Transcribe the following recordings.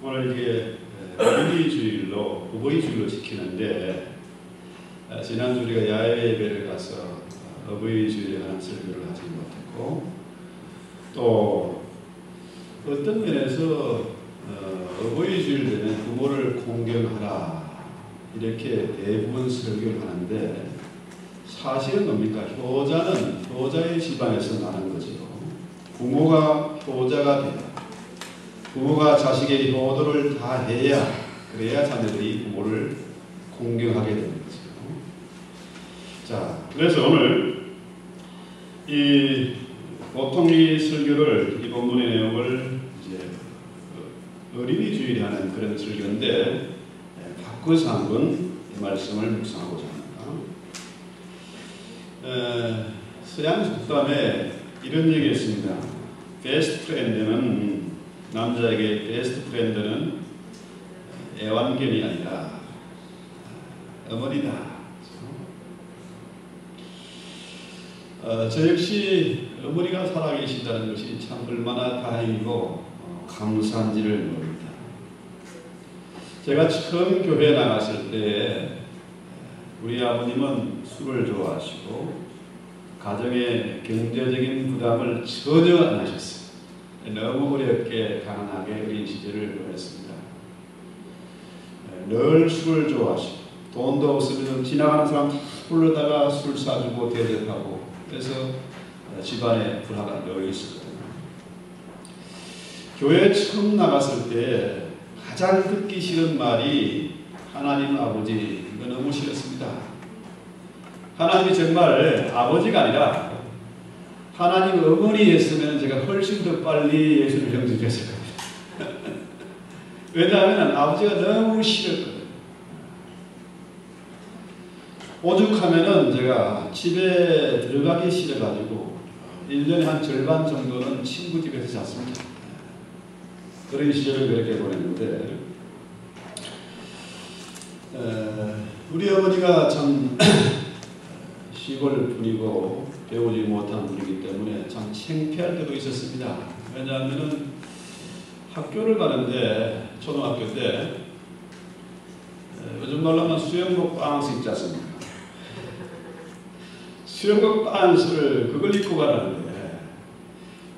오늘 이게 어린이주일로 어버이주일로 지키는데 지난주 우리가 야외 예배를 가서 어버이주일에 관한 설교를 하지 못했고 또 어떤 면에서 어버이주일 되면 부모를 공경하라 이렇게 대부분 설교를 하는데 사실은 뭡니까? 효자의 집안에서 나는 거죠. 부모가 효자가 돼야 부모가 자식의 효도를 다 해야 그래야 자녀들이 부모를 공경하게 되는 거죠. 자, 그래서 오늘 보통 이 설교를 이 본문의 내용을 이제 어린이주일에 하는 그런 설교인데 바꿔서 한번 이 말씀을 묵상하고자 합니다. 서양 속담에 이런 얘기가 있습니다. 베스트 프렌드는 남자에게 베스트 프렌드는 애완견이 아니라 어머니다. 저 역시 어머니가 살아계신다는 것이 참 얼마나 다행이고 감사한지를 모릅니다. 제가 처음 교회에 나갔을 때 우리 아버님은 술을 좋아하시고 가정의 경제적인 부담을 전혀 안 하셨어요. 너무 어렵게 가난하게 어린 시절을 보냈습니다. 늘 술을 좋아하시고 돈도 없으면 지나가는 사람 다 불러다가 술 사주고 대접하고 그래서 집안에 불화가 늘 있었거든요. 교회에 처음 나갔을 때 가장 듣기 싫은 말이 하나님 아버지 이거 너무 싫었습니다. 하나님이 정말 아버지가 아니라 하나님 어머니였으면 제가 훨씬 더 빨리 예수를 영접했을 겁니다. 왜냐하면 아버지가 너무 싫었거든요. 오죽하면은 제가 집에 들어가기 싫어가지고 1년에 한 절반 정도는 친구 집에서 잤습니다. 그런 시절을 그렇게 보냈는데 우리 어머니가 참 시골 분이고 배우지 못한 분이기 때문에 참 창피할 때도 있었습니다. 왜냐하면 학교를 가는데 초등학교 때 요즘 말로 하면 수영복 반스 입지 않습니까? 수영복 반스를 그걸 입고 가라는데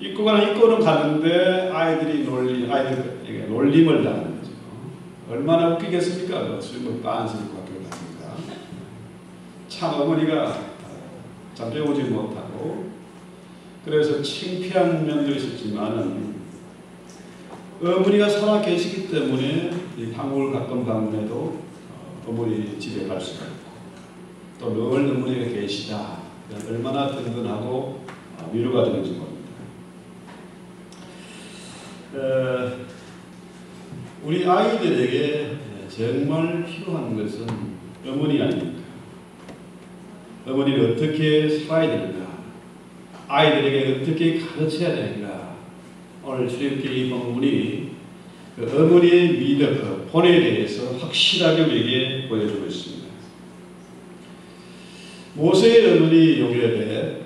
입고는 가는데 아이들이 놀림을 당하는 거죠. 얼마나 웃기겠습니까? 수영복 반스 입고 학교를 갑니다. 참 어머니가 참 배우지 못하고 그래서 창피한 면도 있었지만은 어머니가 살아 계시기 때문에 이 한국을 가끔 방문해도 어머니 집에 갈 수가 있고 또 늘 어머니가 계시다. 얼마나 든든하고 위로가 되는지 모릅니다. 우리 아이들에게 정말 필요한 것은 어머니 아닙니까? 어머니를 어떻게 살아야 되는가? 아이들에게 어떻게 가르쳐야 되는가? 오늘 출애굽기 본문이 그 어머니의 믿음, 그 본에 대해서 확실하게 우리에게 보여주고 있습니다. 모세의 어머니 요셉에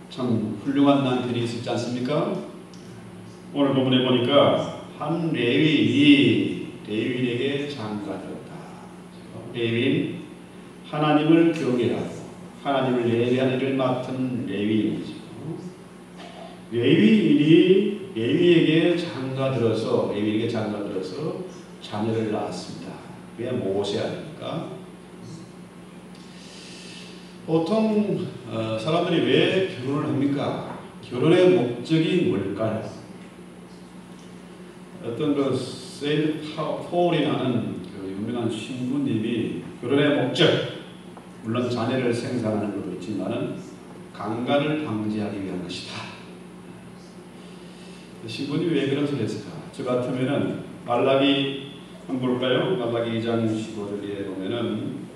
참 훌륭한 남편이 있었지 않습니까? 오늘 본문에 보니까 한 레위인에게 장가가 되었다. 레위인 하나님을 경외하고 하나님을 예배하는 일을 맡은 레위인이죠. 레위에게 장가들어서 자녀를 낳았습니다. 그게 모세 아닙니까? 보통 사람들이 왜 결혼을 합니까? 결혼의 목적이 뭘까요? 어떤 그 세인트 폴이라는 그 유명한 신부님이 결혼의 목적, 물론 자녀를 생산하는 것도 있지만은 강간을 방지하기 위한 것이다. 신부님이 왜 그런 소리를 했을까? 저 같으면은 말라기 한번 볼까요? 말라기 2장 15절에 보면은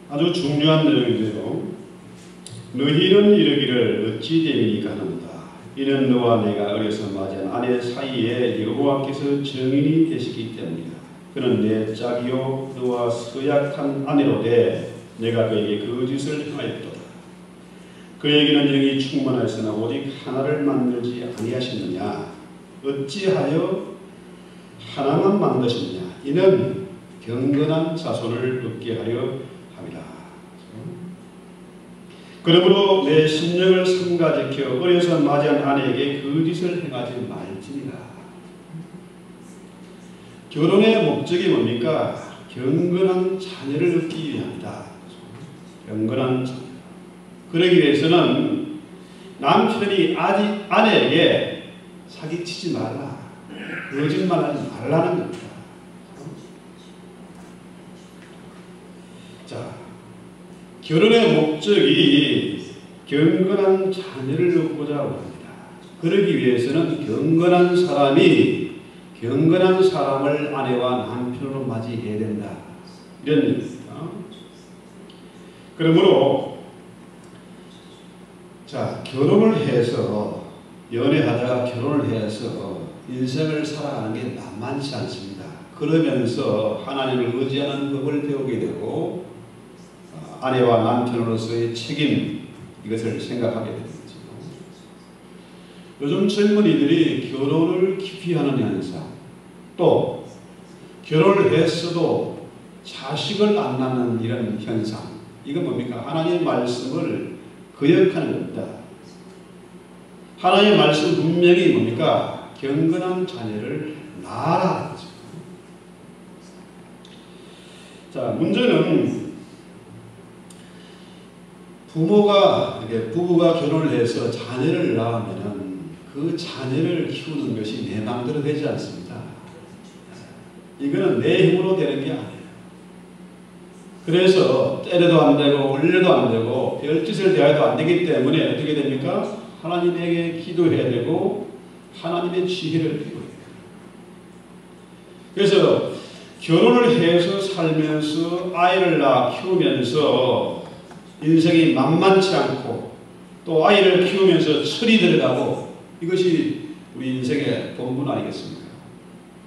아주 중요한 내용인데요. 너희는 이르기를 어찌 되리까 하는다. 이는 너와 내가 어려서 맞이한 아내 사이에 여호와께서 증인이 되시기 때문이다. 그는 내 짝이요 너와 서약한 아내로되 내가 그에게 거짓을 행하였도다. 그에게는 영이 충만하였으나 오직 하나를 만들지 아니하셨느냐? 어찌하여 하나만 만드셨느냐? 이는 경건한 자손을 얻게 하려 함이라. 그러므로 내 심령을 삼가지켜 어려서 맞이한 아내에게 거짓을 행하지 말지니라. 결혼의 목적이 뭡니까? 경건한 자녀를 얻기 위함이다. 경건한 자녀. 그러기 위해서는 남편이 아내에게 사기치지 말라, 거짓말하지 말라는 겁니다. 자, 결혼의 목적이 경건한 자녀를 얻고자 합니다. 그러기 위해서는 경건한 사람이 경건한 사람을 아내와 남편으로 맞이해야 된다. 이런 얘기입니다. 그러므로 자, 결혼을 해서 연애하다가 결혼을 해서 인생을 살아가는 게 만만치 않습니다. 그러면서 하나님을 의지하는 법을 배우게 되고 아내와 남편으로서의 책임, 이것을 생각하게 되는 거죠. 요즘 젊은이들이 결혼을 기피하는 현상, 또 결혼을 했어도 자식을 안 낳는 이런 현상, 이건 뭡니까? 하나님의 말씀을 거역하는 겁니다. 하나님의 말씀 분명히 뭡니까? 경건한 자녀를 낳아라. 자, 문제는 부부가 결혼을 해서 자녀를 낳으면은 그 자녀를 키우는 것이 내 마음대로 되지 않습니다. 이거는 내 힘으로 되는 게 아니에요. 그래서 때려도 안 되고 올려도 안 되고 별짓을 대해도 안 되기 때문에 어떻게 됩니까? 하나님에게 기도해야 되고 하나님의 지혜를 필요해요. 그래서 결혼을 해서 살면서 아이를 낳아 키우면서 인생이 만만치 않고 또 아이를 키우면서 철이 들어가고 이것이 우리 인생의 본분 아니겠습니까?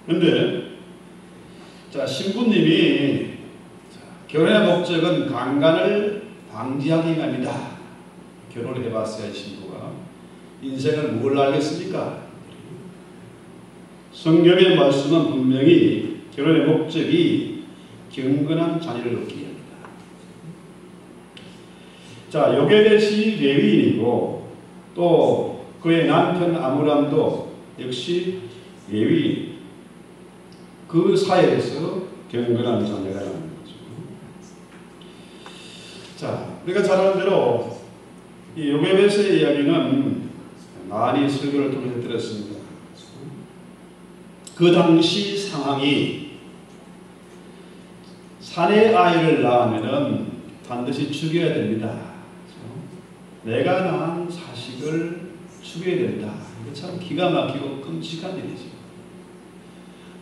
그런데 자, 신부님이 결혼의 목적은 강간을 방지하기 위함이다. 결혼을 해봤어야 신부가 인생을 뭘 알겠습니까? 성경의 말씀은 분명히 결혼의 목적이 경건한 자녀를 얻기 위함이다. 자, 요게벳이 레위인이고 또 그의 남편 아므람도 역시 레위인. 그 사이에서 경건한 자녀가 나는 거죠. 자, 우리가 잘 아는 대로 이 요게벳의 이야기는 많이 설교를 통해서 들었습니다. 그 당시 상황이 사내 아이를 낳으면 반드시 죽여야 됩니다. 내가 낳은 자식을 죽여야 된다. 이거 참 기가 막히고 끔찍한 일이죠.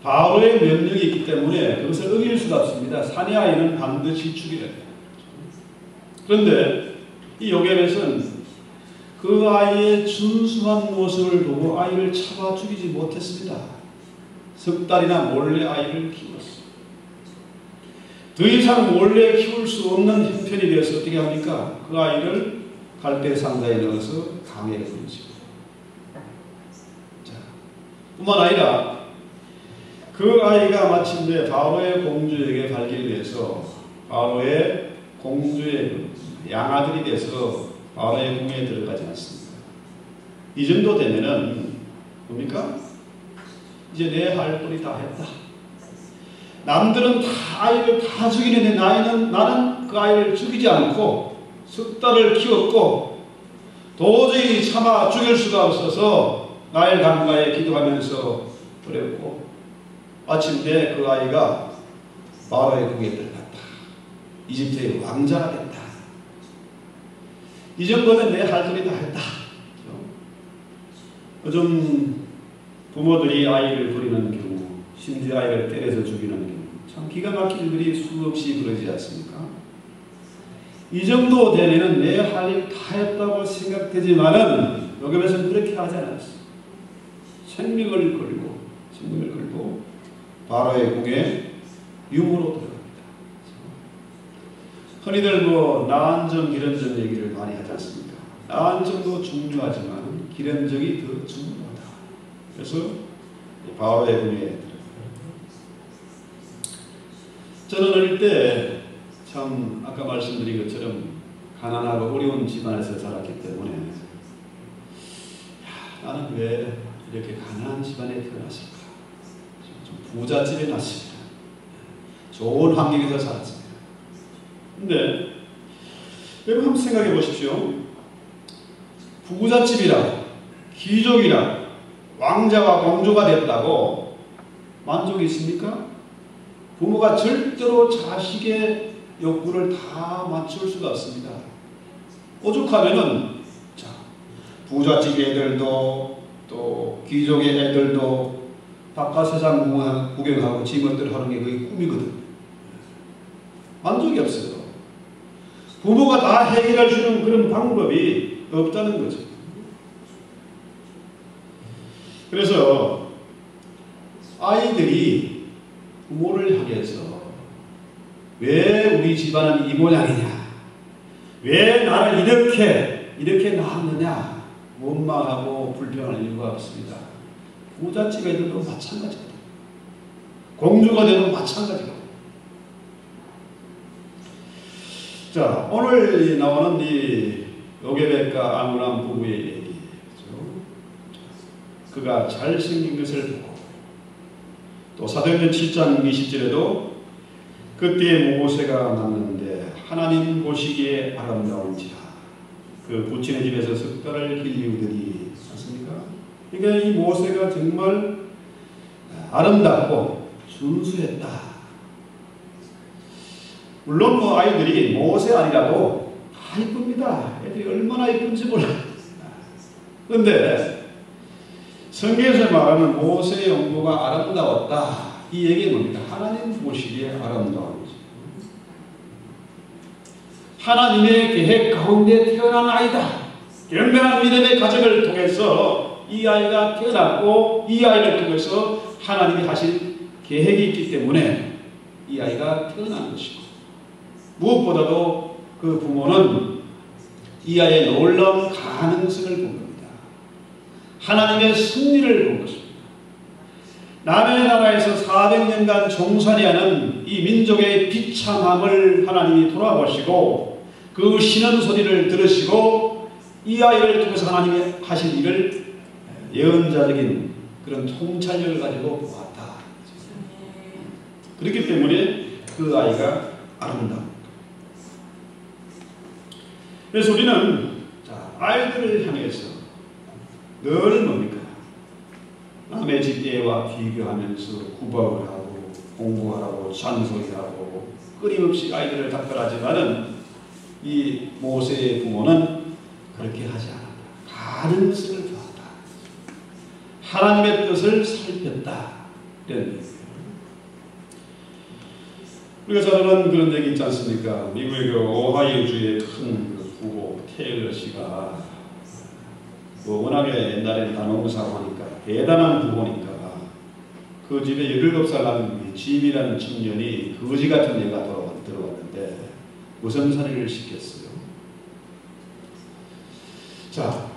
바로의 명령이 있기 때문에 그것을 어길 수가 없습니다. 사내 아이는 반드시 죽여야 된다. 그런데 이 요게벳은 그 아이의 준수한 모습을 보고 아이를 잡아 죽이지 못했습니다. 석 달이나 몰래 아이를 키웠어요. 더 이상 몰래 키울 수 없는 형편이 되어서 어떻게 합니까? 그 아이를 갈대 상자에 넣어서 강에 버리죠. 자, 뿐만 아니라 그 아이가 마침내 바로의 공주에게 발견이 돼서 바로의 공주의 양아들이 돼서 바로의 궁에 들어가지 않습니다. 이 정도 되면은 뭡니까? 이제 내 할 꼴이 다 했다. 남들은 다 아이를 다 죽이는데 나는 그 아이를 죽이지 않고 석 달을 키웠고 도저히 참아 죽일 수가 없어서 나일 강가에 기도하면서 버렸고 마침내 그 아이가 바로의 궁에 들어갔다. 이집트의 왕자가 됐다. 이 정도면 내 할 소리 다 했다. 요즘 부모들이 아이를 버리는 경우, 심지어 아이를 때려서 죽이는 경우, 참 기가 막힌 일들이 수없이 그러지 않습니까? 이 정도 되면 내 할 일 다 했다고 생각되지만은 요게벳은 그렇게 하지 않았어요. 생명을 걸고 바로의 궁에 유무로 들어갑니다. 흔히들 난점 이런 점 얘기를 많이 하지 않습니까? 낳은 정도 중요하지만 기른 적이 더 중요하다. 그래서 바오의 분야에 들어요. 저는 어릴 때 참 아까 말씀드린 것처럼 가난하고 어려운 집안에서 자랐기 때문에 나는 왜 이렇게 가난한 집안에 태어났을까? 좀 부잣집에 났습니다. 좋은 환경에서 살았습니다. 근데 여러분 한번 생각해 보십시오. 부잣집이라 귀족이라 왕자와 공주가 됐다고 만족이 있습니까? 부모가 절대로 자식의 욕구를 다 맞출 수가 없습니다. 오죽하면은 자, 부잣집 애들도 또 귀족의 애들도 바깥 세상 구경하고 지 멋대로 하는 게 그게 꿈이거든. 만족이 없어요. 부모가 다 해결해 주는 그런 방법이 없다는 거죠. 그래서 아이들이 부모를 향해서 왜 우리 집안은 이 모양이냐, 왜 나를 이렇게 낳았느냐 원망하고 불평할 이유가 없습니다. 부잣집 애들도 마찬가지거든. 공주가 되면 마찬가지거든. 자, 오늘 나오는 이 요게벳과 아므람 부부의 얘기, 그가 잘생긴 것을 보고 또 사도행전 7장 20절에도 그때 모세가 낳는데 하나님 보시기에 아름다운지라 그 부친의 집에서 석 달을 길리우더니 않습니까? 그러니까 이 모세가 정말 아름답고 순수했다. 물론 뭐 아이들이 모세 아니라도 다 이쁩니다. 애들이 얼마나 이쁜지 몰라요. 그런데 성경에서 말하는 모세의 용모가 아름다웠다. 이 얘기는 뭡니까? 하나님 보시기에 아름다운 거죠. 하나님의 계획 가운데 태어난 아이다. 경건한 믿음의 가정을 통해서 이 아이가 태어났고 이 아이를 통해서 하나님이 하신 계획이 있기 때문에 이 아이가 태어난 것이고 무엇보다도 그 부모는 이 아이의 놀라운 가능성을 본 겁니다. 하나님의 승리를 본 것입니다. 남의 나라에서 400년간 종살이하는 이 민족의 비참함을 하나님이 돌아보시고 그 신음 소리를 들으시고 이 아이를 통해서 하나님이 하신 일을 예언자적인 그런 통찰력을 가지고 보았다. 그렇기 때문에 그 아이가 아름다운. 그래서 우리는 아이들을 향해서 늘 뭡니까? 남의 집애와 비교하면서 구박을 하고 공부하라고 잔소리하고 끊임없이 아이들을 닥달하지만은 이 모세의 부모는 그렇게 하지 않았다. 가능성을 보았다. 하나님의 뜻을 살폈다. 이런 얘기예요. 우리가 잘 아는 그런 얘기 있지 않습니까? 미국의 그 오하이오주의 큰 부호 테일러 씨가 워낙에 옛날에는 다 농사하고 하니까 대단한 부모니까 그 집에 17살 난 짐이라는 청년이 거지 같은 애가 들어왔는데 무성살이를 시켰어요. 자,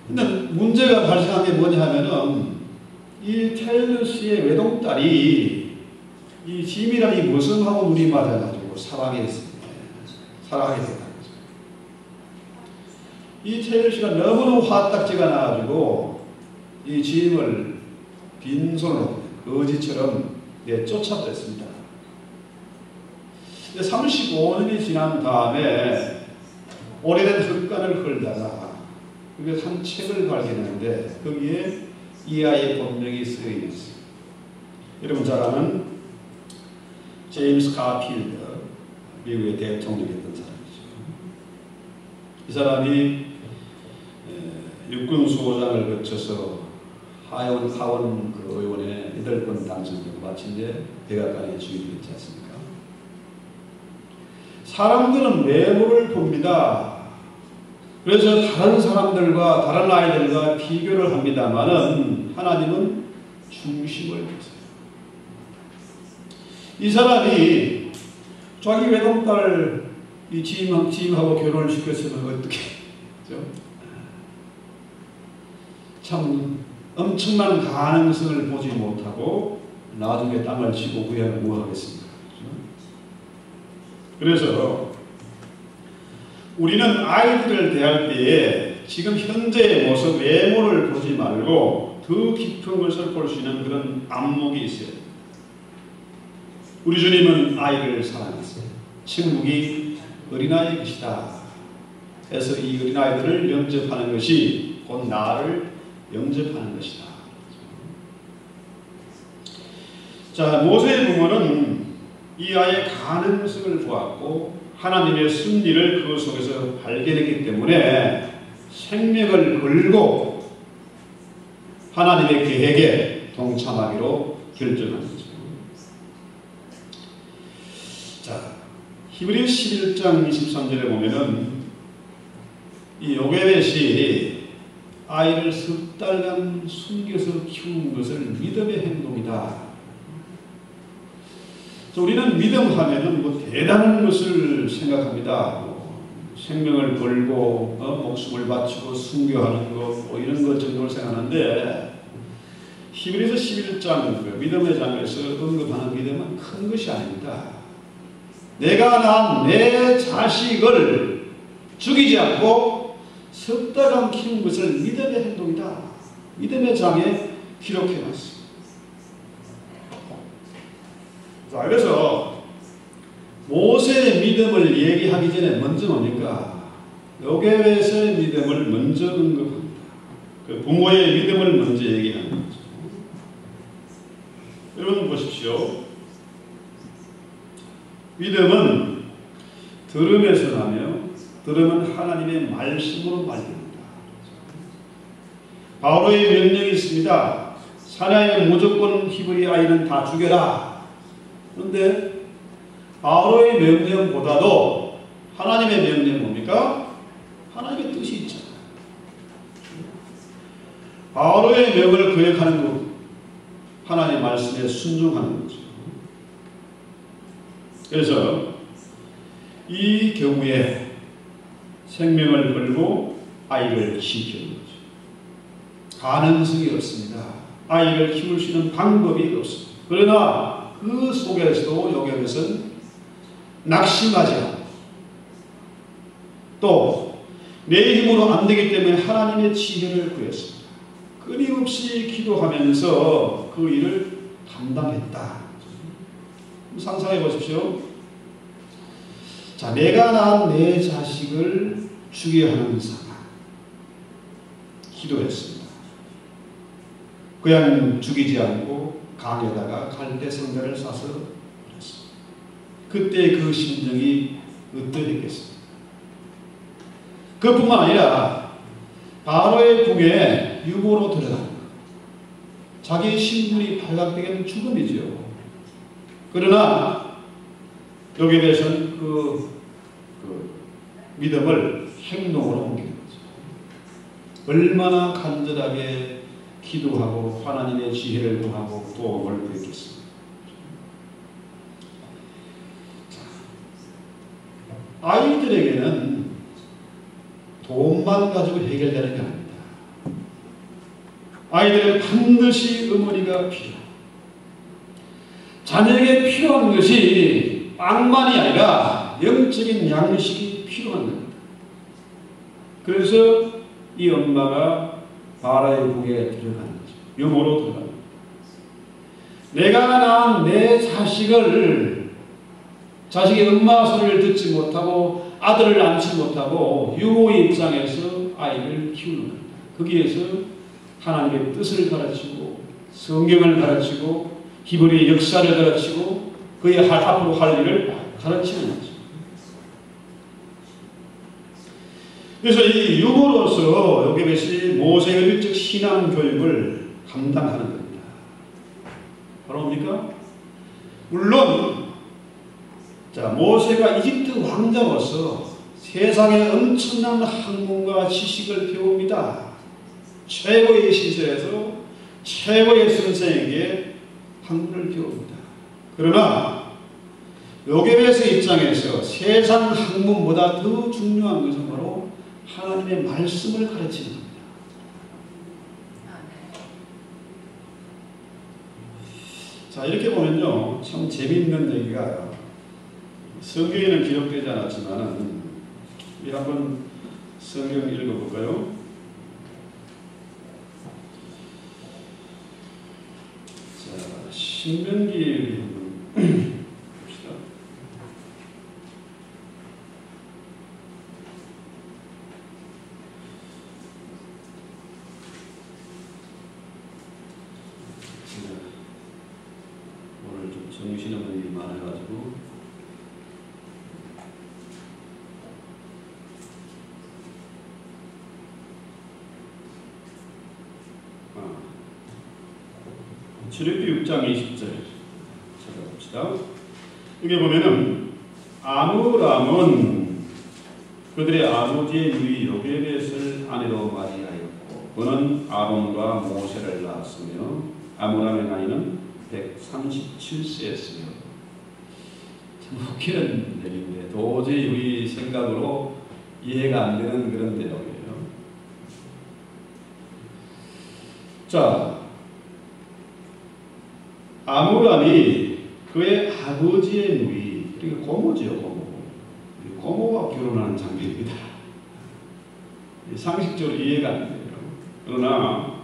근데 문제가 발생한 게 뭐냐 하면은 이 테일러 씨의 외동딸이 이 짐이라는 이 무성하고 눈이 맞아가지고 사랑하게 됐다는 거죠. 이 테일러 씨가 너무너무 화딱지가 나가지고 이 짐을 빈손으로 거지처럼 쫓아버렸습니다. 35년이 지난 다음에 오래된 흙간을 헐다가 그게 한 책을 발견했는데 거기에 이 아이의 본명이 쓰여 있어요. 여러분 잘 아는 제임스 가필드, 미국의 대통령이었던 사람이죠. 이 사람이 육군 수호장을 거쳐서 하원 그 의원에 8번 당선되고 마침내 백악관에 주입했지 않습니까? 사람들은 외모를 봅니다. 그래서 다른 사람들과 다른 아이들과 비교를 합니다만은 하나님은 중심을 보세요. 이 사람이 자기 외동딸 이 지임하고 결혼을 시켰으면 어떻게 그죠? 참 엄청난 가능성을 보지 못하고 나중에 땅을 치고 후회하면 뭐 하겠습니까? 그래서 우리는 아이들을 대할 때에 지금 현재의 모습, 외모를 보지 말고 더 깊은 것을 볼 수 있는 그런 안목이 있어요. 우리 주님은 아이를 사랑했어요. 침묵이 어린아이의 것이다. 그래서 이 어린아이들을 영접하는 것이 곧 나를 영접하는 것이다. 자, 모세의 부모는 이 아이의 가능성을 보았고 하나님의 섭리를 그 속에서 발견했기 때문에 생명을 걸고 하나님의 계획에 동참하기로 결정한 거죠. 자, 히브리 11장 23절에 보면은 이 요게벳이 아이를 석 달간 숨겨서 키운 것을 믿음의 행동이다. 우리는 믿음 하면은 뭐 대단한 것을 생각합니다. 생명을 걸고 목숨을 바치고 순교하는 것 뭐 이런 것 정도를 생각하는데 히브리서 11장 그 믿음의 장에서 언급하는 믿음은 큰 것이 아닙니다. 내가 낳은 내 자식을 죽이지 않고 석 달간 키운 것을 믿음의 행동이다. 믿음의 장에 기록해놨습니다. 자, 그래서 모세의 믿음을 얘기하기 전에 먼저 뭡니까? 요게벳의 믿음을 먼저 언급합니다. 그 부모의 믿음을 먼저 얘기하는 거죠. 여러분 보십시오. 믿음은 들음에서 나며 들음은 하나님의 말씀으로 발견합니다. 바로의 명령이 있습니다. 사내의 무조건 히브리 아이는 다 죽여라. 그런데 바로의 명령보다도 하나님의 명령은 뭡니까? 하나님의 뜻이 있잖아요. 바로의 명을 거역하는 것, 하나님의 말씀에 순종하는 거죠. 그래서 이 경우에 생명을 걸고 아이를 지키는 거죠. 가능성이 없습니다. 아이를 키울 수 있는 방법이 없습니다. 그러나 그 속에서도 요게벳은 낙심하지 않고 또 내 힘으로 안 되기 때문에 하나님의 지혜를 구했습니다. 끊임없이 기도하면서 그 일을 감당했다. 상상해 보십시오. 자, 내가 낳은 내 자식을 죽여야 하는 상황. 기도했습니다. 그냥 죽이지 않고 강에다가 갈대 상자를 싸서 버렸습니다. 그때 그 심정이 어떠했겠습니까? 그뿐만 아니라 바로의 궁에 유모로 들어간 것. 자기의 신분이 발각되기는 죽음이지요. 그러나 여기에 대해서는 그 믿음을 행동으로 옮기는 거죠. 얼마나 간절하게 기도하고 하나님의 지혜를 구하고 도움을 구했겠습니다. 아이들에게는 돈만 가지고 해결되는 게 아닙니다. 아이들은 반드시 어머니가 필요합니다. 자녀에게 필요한 것이 빵만이 아니라 영적인 양식이 필요한 겁니다. 그래서 이 엄마가 바라의 궁에 들어가는 거죠. 유모로 들어가는 거죠. 내가 낳은 내 자식을 자식의 엄마 소리를 듣지 못하고 아들을 낳지 못하고 유모의 입장에서 아이를 키우는 겁니다. 거기에서 하나님의 뜻을 가르치고 성경을 가르치고 히브리의 역사를 가르치고 그의 앞으로 할 일을 가르치는 거죠. 그래서 이 유모로서 요게벳이 모세의 일적 신앙 교육을 감당하는 겁니다. 바로 뭡니까? 물론 자, 모세가 이집트 왕자로서 세상의 엄청난 학문과 지식을 배웁니다. 최고의 시설에서 최고의 선생에게 학문을 배웁니다. 그러나 요게벳의 입장에서 세상 학문보다 더 중요한 것은 바로 하나님의 말씀을 가르치는 겁니다. 자, 이렇게 보면요, 참 재미있는 얘기가 성경에는 기록되지 않았지만은 한번 성경 읽어볼까요? 자, 신명기 한번 봅시다. 오늘 좀 정신없는 일이 많아가지고 출애굽기 6장 20절 찾아봅시다. 여기 보면은 아므람은 그들의 아버지의 누이 요게벳을 아내로 맞이하였고 그는 아론과 모세를 낳았으며 아므람의 나이는 137세였으며 참 웃기는 내용인데 도저히 우리 생각으로 이해가 안 되는 그런 내용이에요. 자, 아므람이 그의 아버지의 누이, 그러니까 고모지요, 고모. 고모와 결혼하는 장면입니다. 상식적으로 이해가 안 돼요. 그러나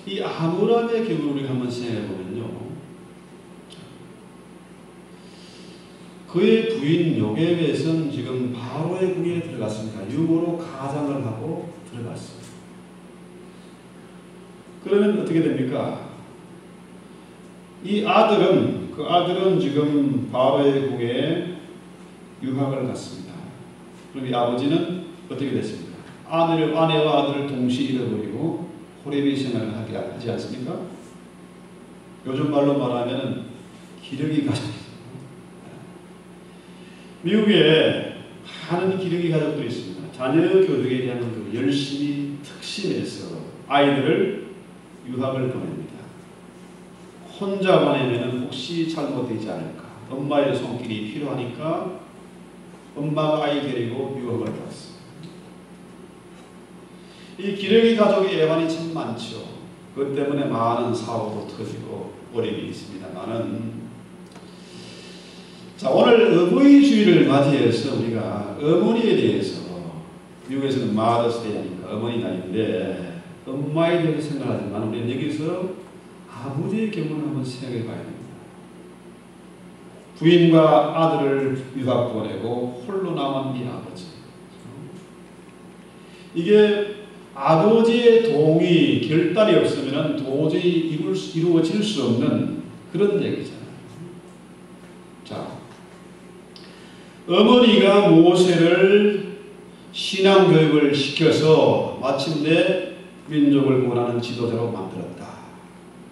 이 아므람의 경우를 우리가 한번 생각해 보면요, 그의 부인 요게벳은 지금 바로의 궁에 들어갔습니다. 유모로 가장을 하고 들어갔어요. 그러면 어떻게 됩니까? 이 아들은, 그 아들은 지금 바로의 궁에 유학을 갔습니다. 그럼 이 아버지는 어떻게 됐습니까? 아내와 아들을 동시에 잃어버리고 호레비 생활을 하지 않습니까? 요즘 말로 말하면 기러기 가족이죠. 미국에 많은 기러기 가족들이 있습니다. 자녀 교육에 대한 그 열심히 특심해서 아이들을 유학을 보냅니다. 혼자 보내면 혹시 잘못되지 않을까? 엄마의 손길이 필요하니까 엄마가 아이 데리고 유학을 갔어요. 이 기러기 가족의 애환이 참 많죠. 그것 때문에 많은 사고도 터지고 어려움이 있습니다만은, 자, 오늘 어버이주의를 맞이해서 우리가 어머니에 대해서, 미국에서는 마더스데이니까 어머니 날인데 엄마에 대해서 생각하지만 우리는 여기서 아버지의 경우를 한번 생각해 봐야 됩니다. 부인과 아들을 유학 보내고 홀로 남은 이 아버지. 이게 아버지의 동의, 결단이 없으면 도저히 이루어질 수 없는 그런 얘기잖아요. 자, 어머니가 모세를 신앙교육을 시켜서 마침내 민족을 구원하는 지도자로 만들었다.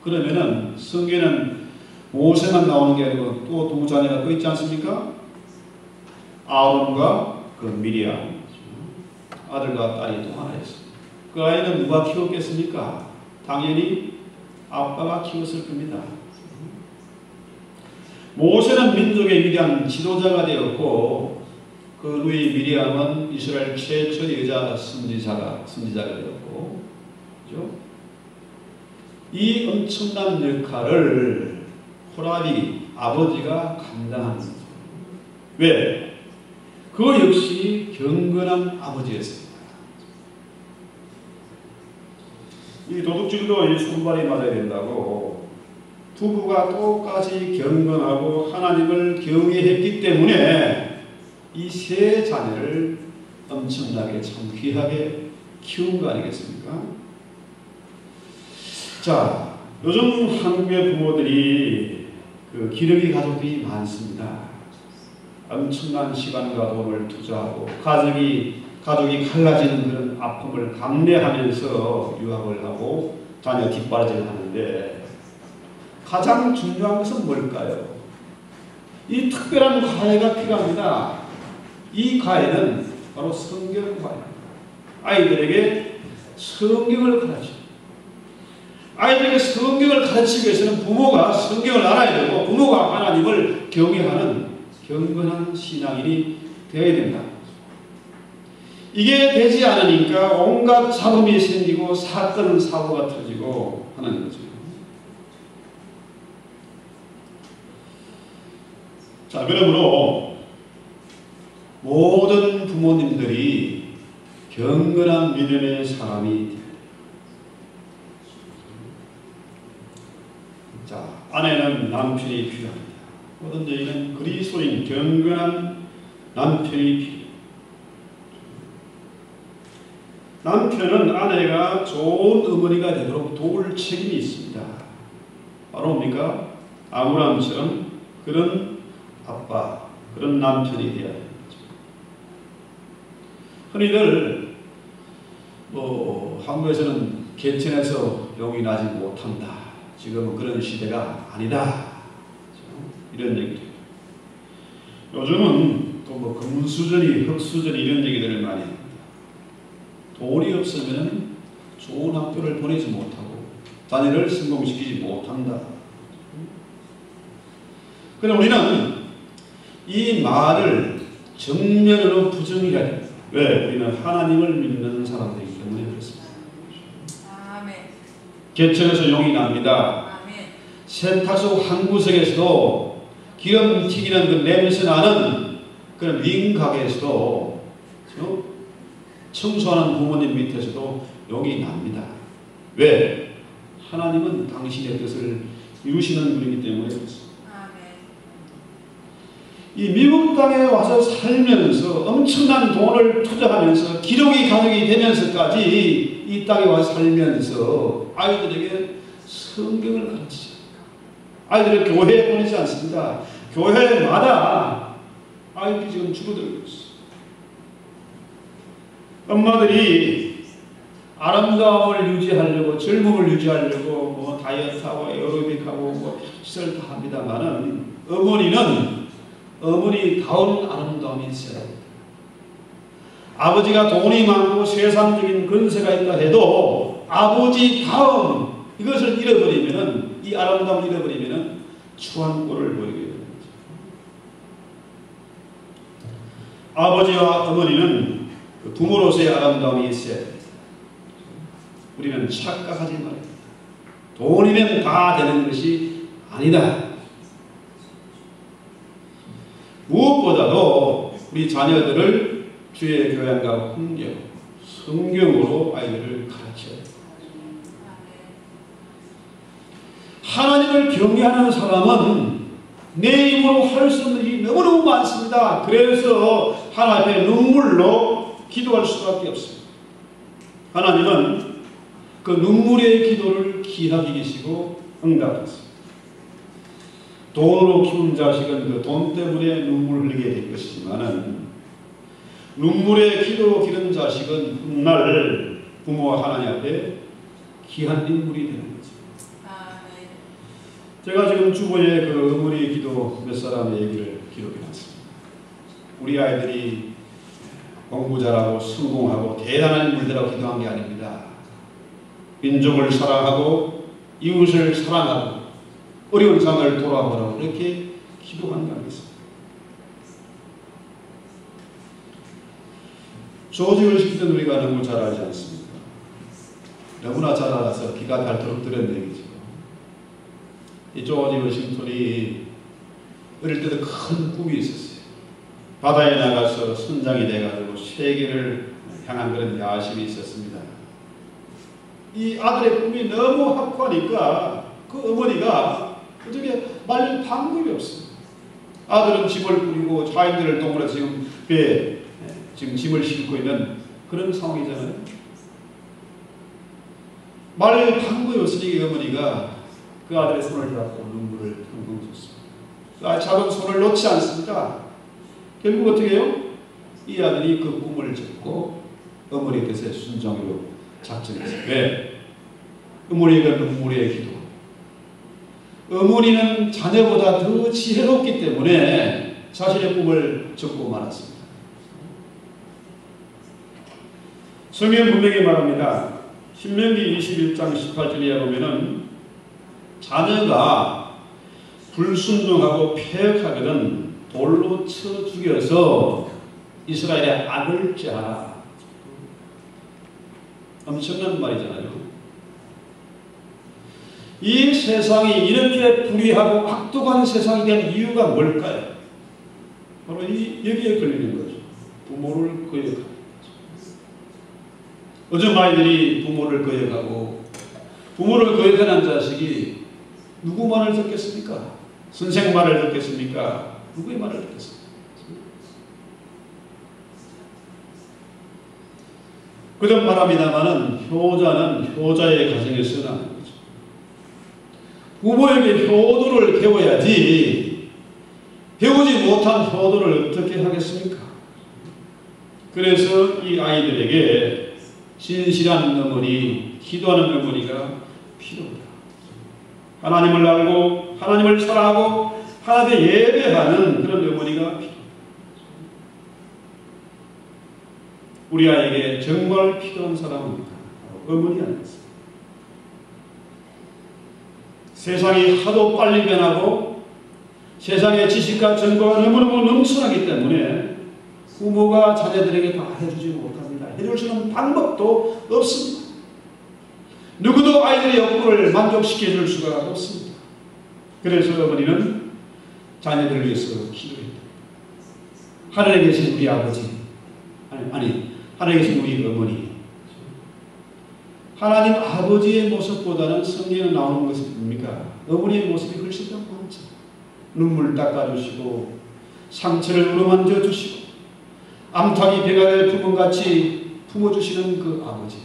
그러면은 성경에는 모세만 나오는 게 아니고 또 두 자녀가 또 있지 않습니까? 아론과 그 미리암, 아들과 딸이 또 하나 있습니다. 그 아이는 누가 키웠겠습니까? 당연히 아빠가 키웠을 겁니다. 모세는 민족의 위대한 지도자가 되었고 그 누이 미리암은 이스라엘 최초의 여자 선지자가 되었고, 그렇죠? 이 엄청난 역할을 호라비 아버지가 감당하는 거죠. 왜? 그 역시 경건한 아버지였습니다. 이 도둑질도 이 손발이 맞아야 된다고 부부가 똑같이 경건하고 하나님을 경외했기 때문에 이 세 자녀를 엄청나게 참 귀하게 키운 거 아니겠습니까? 자, 요즘 한국의 부모들이 그 기러기 가족이 많습니다. 엄청난 시간과 돈을 투자하고 가족이 갈라지는 그런 아픔을 감내하면서 유학을 하고 자녀 뒷바라지를 하는데 가장 중요한 것은 뭘까요? 이 특별한 과외가 필요합니다. 이 과외는 바로 성경 과외입니다. 아이들에게 성경을 가르치고, 아이들에게 성경을 가르치기 위해서는 부모가 성경을 알아야 되고 부모가 하나님을 경외하는 경건한 신앙인이 되어야 된다. 이게 되지 않으니까 온갖 잡음이 생기고 사건 사고가 터지고 하는 거죠. 자, 그러므로 모든 부모님들이 경건한 믿음의 사람이 됩니다. 자, 아내는 남편이 필요합니다. 모든 저희는 그리스도인 경건한 남편이 필요합니다. 남편은 아내가 좋은 어머니가 되도록 도울 책임이 있습니다. 바로 뭡니까? 아브라함처럼 그런 아빠, 그런 남편이 되어야 됩니다. 흔히들 한국에서는 개천에서 용이 나지 못한다. 지금은 그런 시대가 아니다. 이런 얘기죠. 요즘은 또 금수저니 흙수저니 이런 얘기들을 많이 합니다. 돈이 없으면 좋은 학교를 보내지 못하고 자녀를 성공시키지 못한다. 그럼 우리는 이 말을 정면으로 부정해야 됩니다. 왜? 우리는 하나님을 믿는 사람들이기 때문에 그렇습니다. 아멘. 개천에서 용이 납니다. 아멘. 세탁소 한 구석에서도 기름 튀기는 그 냄새 나는 그런 윙가게에서도 청소하는 부모님 밑에서도 용이 납니다. 왜? 하나님은 당신의 뜻을 이루시는 분이기 때문에 그렇습니다. 이 미국 땅에 와서 살면서 엄청난 돈을 투자하면서 기록이 가족이 되면서까지 이 땅에 와서 살면서 아이들에게 성경을 가르치죠. 아이들을 교회에 보내지 않습니다. 교회마다 아이들이 지금 줄어들고 있어요. 엄마들이 아름다움을 유지하려고 젊음을 유지하려고 다이어트하고 에어로빅하고 시설 다 합니다만은 어머니다운 아름다움이 있어야 합니다. 아버지가 돈이 많고 세상적인 근세가 있다 해도 아버지다운 이것을 잃어버리면은 이 아름다움을 잃어버리면은 추한 꼴을 보이게 됩니다. 아버지와 어머니는 부모로서의 아름다움이 있어야 됩니다. 우리는 착각하지 말아야 됩니다. 돈이면 다 되는 것이 아니다. 무엇보다도 우리 자녀들을 주의 교양과 훈경, 성경으로 아이들을 가르쳐야 됩니다. 하나님을 경외하는 사람은 내 힘으로 할 수 없는 일이 너무너무 많습니다. 그래서 하나님 앞에 눈물로 기도할 수밖에 없습니다. 하나님은 그 눈물의 기도를 귀하게 계시고 응답하십니다. 돈으로 키운 자식은 그 돈 때문에 눈물 흘리게 될 것이지만은 눈물의 기도로 기른 자식은 훗날 부모와 하나님 앞에 귀한 인물이 되는 거죠. 제가 지금 주보에 그 어머니 기도 몇 사람의 얘기를 기록해놨습니다. 우리 아이들이 공부 잘하고 성공하고 대단한 인물들하고 기도한 게 아닙니다. 민족을 사랑하고 이웃을 사랑하고 어려운 상을 돌아보라고 이렇게 기도한 게 아니겠습니까? 조직을 시키던 우리가 너무 잘 알지 않습니까? 너무나 잘 알아서 귀가 닳도록 들은 얘기죠. 이 조지 워싱턴이 어릴 때도 큰 꿈이 있었어요. 바다에 나가서 선장이 돼가지고 세계를 향한 그런 야심이 있었습니다. 이 아들의 꿈이 너무 확고하니까 그 어머니가 어떻게 말릴 방법이 없어요. 아들은 짐을 꾸리고 자인들을 동물에 지금 배에 지금 짐을 싣고 있는 그런 상황이잖아요. 말릴 방법이 없으니 어머니가 그 아들의 손을 잡고 눈물을 펑펑 줬습니다. 잡은 손을 놓지 않습니다. 결국 어떻게 해요? 이 아들이 그 꿈을 접고 어머니 뜻에 순종으로 작정했어요. 왜? 어머니가 눈물의 기도. 어머니는 자녀보다 더 지혜롭기 때문에 자신의 꿈을 접고 말았습니다. 성경 분명히 말합니다. 신명기 21장 18절에 보면은 자녀가 불순종하고 패역하거든 돌로 쳐 죽여서 이스라엘의 악을 째하라. 엄청난 말이잖아요. 이 세상이 이렇게 불의하고 악독한 세상이 된 이유가 뭘까요? 바로 여기에 걸리는 거죠. 부모를 거역하는 거죠. 요즘 아이들이 부모를 거역하고 부모를 거역하는 자식이 누구 말을 듣겠습니까? 선생 말을 듣겠습니까? 누구의 말을 듣겠습니까? 그런 말합니다마는 효자는 효자의 가정에서 나는 거죠. 부모에게 효도를 배워야지 배우지 못한 효도를 어떻게 하겠습니까? 그래서 이 아이들에게 진실한 어머니, 기도하는 어머니가 필요합니다. 하나님을 알고 하나님을 사랑하고 하나님의 예배하는 그런 어머니가 필요합니다. 우리 아이에게 정말 필요한 사람은 어머니 아니겠습니까? 세상이 하도 빨리 변하고 세상의 지식과 정보가 너무너무 넘쳐나기 때문에 부모가 자녀들에게 다 해주지 못합니다. 해줄 수 있는 방법도 없습니다. 누구도 아이들의 욕구를 만족시켜 줄 수가 없습니다. 그래서 어머니는 자녀들을 위해서 기도했다. 하늘에 계신 우리 아버지, 하늘에 계신 우리 어머니, 하나님 아버지의 모습보다는 성경에 나오는 것은 뭡니까? 어머니의 모습이 훨씬 더 많죠. 눈물 닦아주시고 상처를 어루만져 주시고 암탉이 배가 될 부모같이 품어주시는 그 아버지,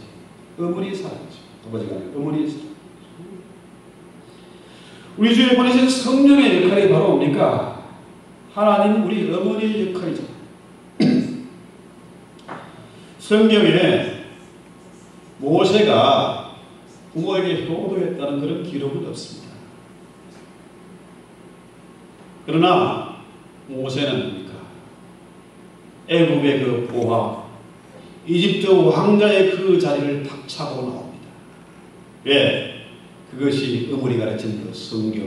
어머니의 사랑이죠. 아버지가 아니라 어머니의 사랑. 우리 주에 보내신 성령의 역할이 바로 뭡니까? 하나님 우리 어머니의 역할이죠. 성경에 모세가 부모에게 효도했다는 그런 기록은 없습니다. 그러나 모세는 뭡니까? 애굽의 그 보화, 이집트 왕자의 그 자리를 탁 차고 나옵니다. 왜? 그것이 어머니 가르친 그 성경,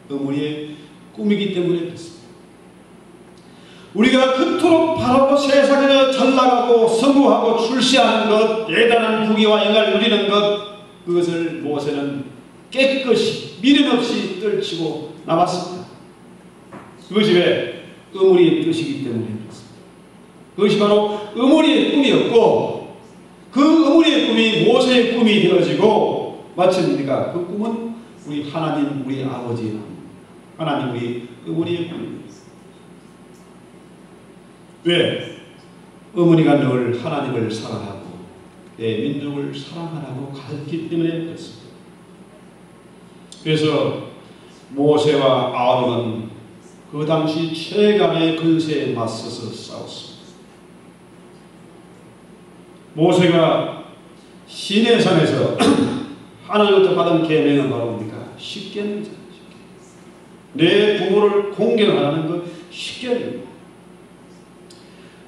어머니의 꿈이기 때문에 그렇습니다. 우리가 그토록 바라고 세상에서 잘나가고 성공하고 출세하는 것, 대단한 부귀와 영광을 누리는 것, 그것을 모세는 깨끗이 미련 없이 떨치고 나왔습니다. 그것이 왜? 어머니의 뜻이기 때문에 그렇습니다. 그것이 바로 어머니의 꿈이었고 그 어머니의 꿈이 모세의 꿈이 되어지고 마침입니까? 그 꿈은 우리 하나님, 우리 아버지 하나님, 우리 어머니의 꿈입니다. 왜? 어머니가 늘 하나님을 사랑하고 내 민족을 사랑하라고 가르쳤기 때문에 그렇습니다. 그래서 모세와 아론은 그 당시 최강의 근세에 맞서서 싸웠습니다. 모세가 시내산에서 하나님부터 받은 계명은 바로 뭡니까? 십계명이잖아요. 내 부모를 공경하라는 그 십계명입니다.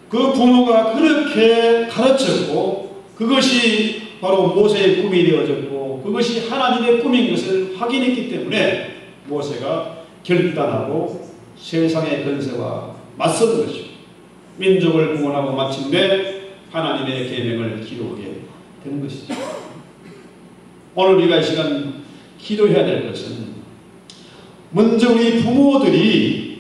그 부모가 그렇게 가르쳤고 그것이 바로 모세의 꿈이 되어졌고 그것이 하나님의 꿈인 것을 확인했기 때문에 모세가 결단하고 세상의 권세와 맞선 것이고 민족을 구원하고 마침내 하나님의 계명을 기록하게 된 것이죠. 오늘 우리가 이 시간 기도해야 될 것은 먼저 우리 부모들이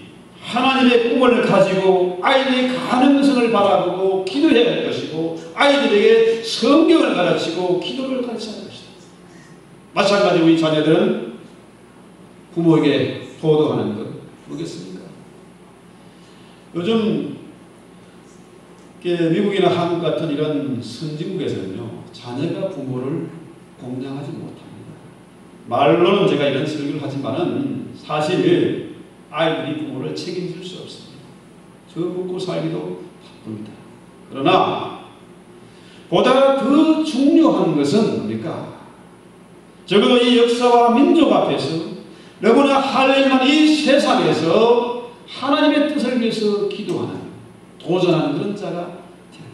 하나님의 꿈을 가지고 아이들의 가능성을 바라보고 기도해야 할 것이고 아이들에게 성경을 가르치고 기도를 가르쳐야 할 것이다. 마찬가지로 우리 자녀들은 부모에게 도도하는 것 뭐겠습니까? 요즘 미국이나 한국 같은 이런 선진국에서는요 자녀가 부모를 공경하지 못합니다. 말로는 제가 이런 설교를 하지만은 사실 아이들이 부모를 책임질 수 없습니다. 저 먹고 살기도 바쁩니다. 그러나 보다 더 중요한 것은 뭡니까? 적어도 이 역사와 민족 앞에서 너무나 하나님만 이 세상에서 하나님의 뜻을 위해서 기도하는 도전하는 그런 자가 되는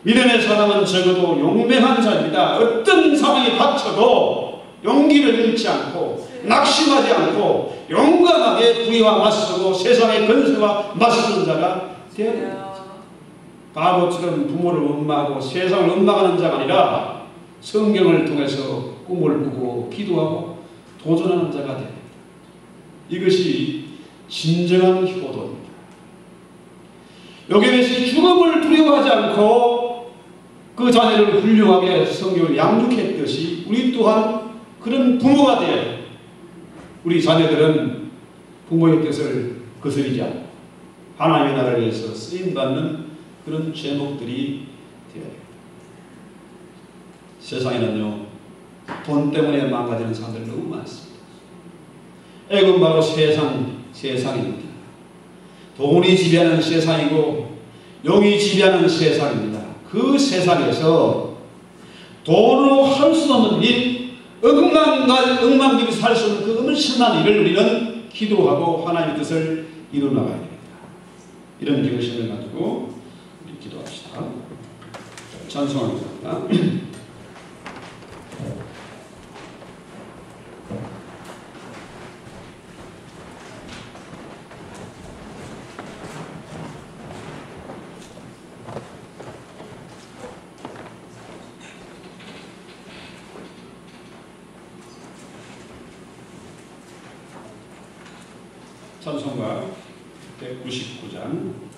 믿음의 사람은 적어도 용맹한 자입니다. 어떤 상황에 닥쳐도 용기를 잃지 않고 낙심하지 않고 용감하게 불의와 맞서고 세상의 권세와 맞서는 자가 되어야 합니다. 바보처럼 부모를 원망하고 세상을 원망하는 자가 아니라 성경을 통해서 꿈을 꾸고 기도하고 도전하는 자가 됩니다. 이것이 진정한 효도입니다. 요게벳이 죽음을 두려워하지 않고 그 자녀를 훌륭하게 성경을 양육했듯이 우리 또한 그런 부모가 되어 우리 자녀들은 부모의 뜻을 거스르지 않고 하나님의 나라를 위해서 쓰임받는 그런 제목들이 되어야 됩니다. 세상에는요, 돈 때문에 망가지는 사람들 너무 많습니다. 애굽은 바로 세상입니다. 돈이 지배하는 세상이고 영이 지배하는 세상입니다. 그 세상에서 돈으로 할 수 없는 일, 억만비비 살 수 없는 그 엄청난 일을 우리는 기도하고 하나님의 뜻을 이루나가야 됩니다. 이런 결심을 가지고 우리 기도합시다. 찬송합니다. 찬송가 199장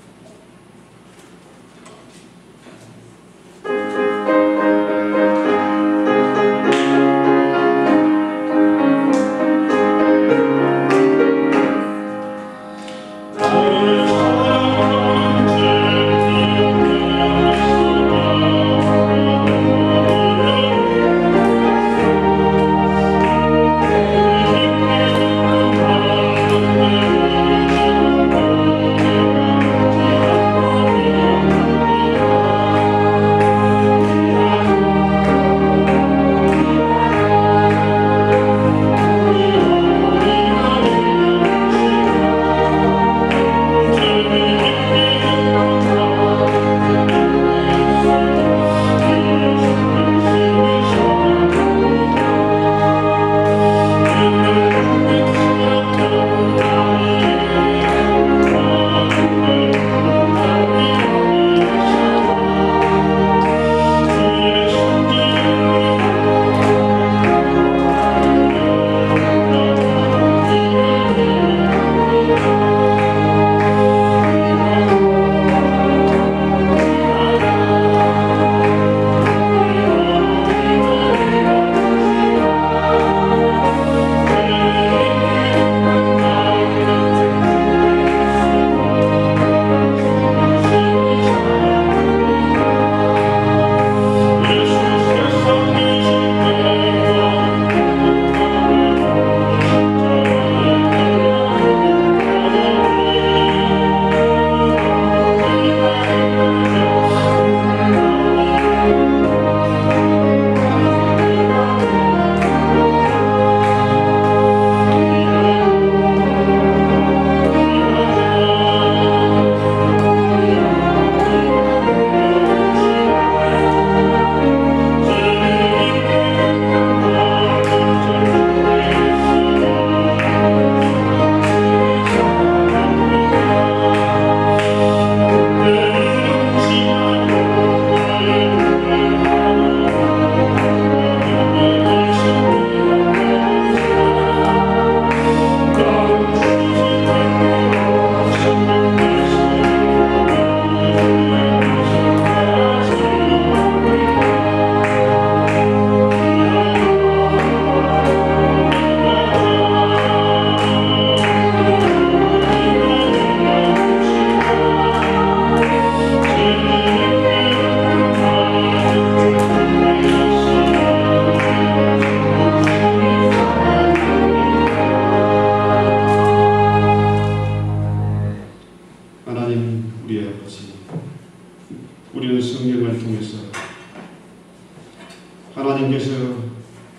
하나님께서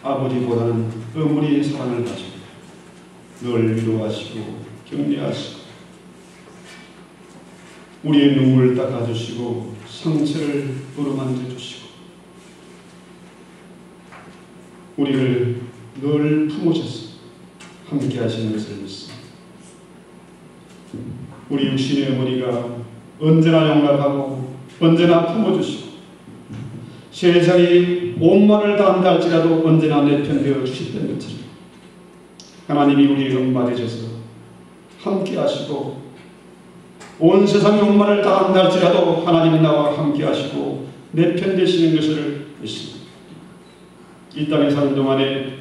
아버지보다는 어머니의 사랑을 가지고 늘 위로하시고 격려하시고 우리의 눈물을 닦아주시고 상처를 어루만져 주시고 우리를 늘 품으셔서 함께 하시는 것을 믿습니다. 우리 육신의 어머니가 언제나 용납하고 언제나 품어주시고 세상이 온만을 다한다 할지라도 언제나 내 편 되어 주셨던 것처럼 하나님이 우리의 엄마 되셔서 함께 하시고 온 세상이 온만을 다한다 할지라도 하나님은 나와 함께 하시고 내 편 되시는 것을 믿습니다. 이 땅에 사는 동안에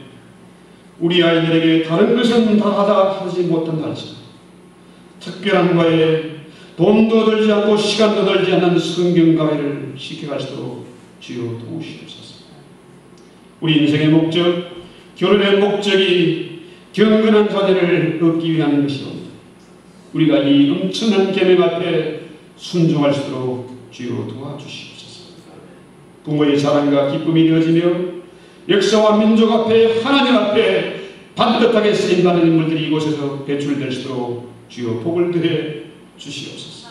우리 아이들에게 다른 것은 다 하다 하지 못한다 할지라도 특별한 과외, 돈도 들지 않고 시간도 들지 않는 성경 과외를 시켜갈 수 있도록 주여 도우시옵소서. 우리 인생의 목적, 결혼의 목적이 경건한 자녀를 얻기 위한 것이옵니다. 우리가 이 엄청난 계명 앞에 순종할 수 있도록 주여 도와주시옵소서. 부모의 자랑과 기쁨이 되어지며 역사와 민족 앞에 하나님 앞에 반듯하게 쓰임받는 인물들이 이곳에서 배출될 수 있도록 주여 복을 더해 주시옵소서.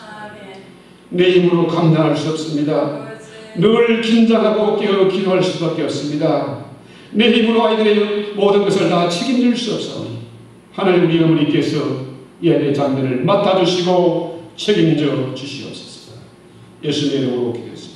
내 힘으로 감당할 수 없습니다. 늘 긴장하고 깨어 기도할 수밖에 없습니다. 내 힘으로 아이들의 모든 것을 다 책임질 수 없사오니 하나님 우리 어머니께서 이 아이의 장면을 맡아주시고 책임져 주시옵소서. 예수님의 이름으로 기도했습니다.